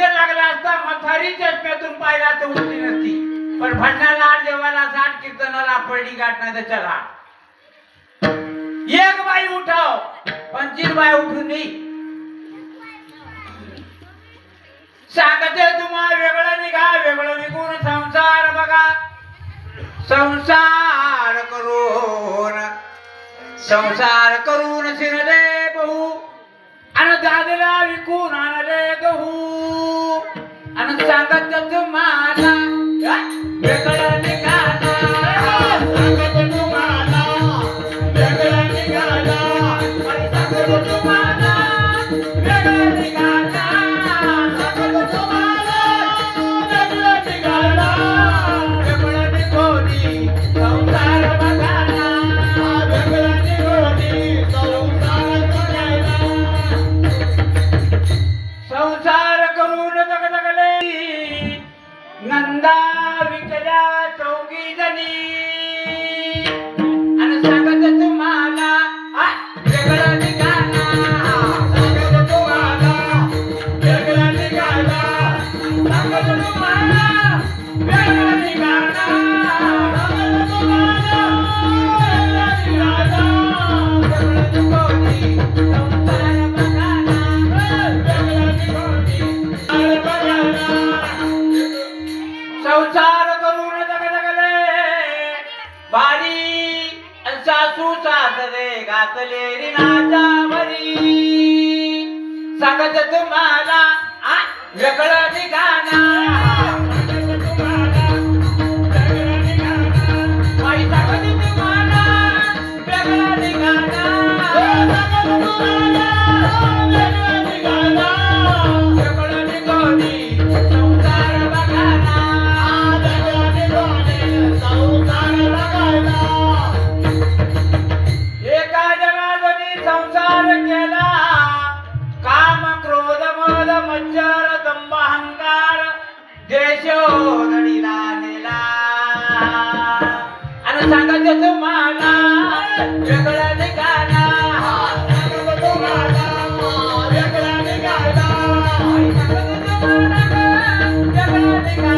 Operation लागला असता मथारी चष्म्यातून पाहिला तर उठली नसती. पण भंडाला आठ देवाला 60 कीर्तनाला पडली गाठ नाही तर चला. एक बाई उठाव 25 बाई उठून दे. सांगते तुम्हा वेगळं निघा वेगळं निघून संसार बघा. संसार करून शिरले बहु आणि दादला विकून आणले गहू. आणि सांगत तुम्हाला वेगळं निघाला. सांगत तुम्हाला वेगळं निघाला. सांगत तुम्हाला वेगळं निघाला. सांगत तुम्हाला वेगळं निघाला. वेगळं निघोनी संसार बघायला. वेगळं निघोनी संसार बघायला. संसार करून जगजगले नंदा विकल्या 4 जणी. आणि सांगत तुम्हाला वेगळं निघाला. सांगत तुम्हाला वेगळं निघाला. सांगत तुम्हाला वेगळं निघाला. सांगत तुम्हाला वेगळं निघाला. वेगळं निघोनी संसार बघायला. वेगळं निघोनी संसार बघायला. संसार करून जगजगले भारी. सासू सासरे घातले रिणाच्या भरी. सांगत तुम्हाला वेगळं निघाला. सांगत तुम्हाला वेगळं निघाला. बाई सांगत तुम्हाला वेगळं निघाला. सांगत तुम्हाला वेगळं निघाला. वेगळं निघोनी संसार बघायला. वेगळं निघोनी संसार बघायला. एका जनार्दनी संसार केला. काम क्रोध मद मच्छर दंभ अहंकार देशोधडीला नेला. आणि सांगत तुम्हाला वेगळं निघाला. सांगत तुम्हाला वेगळं निघाला. सांगत तुम्हाला वेगळं निघाला.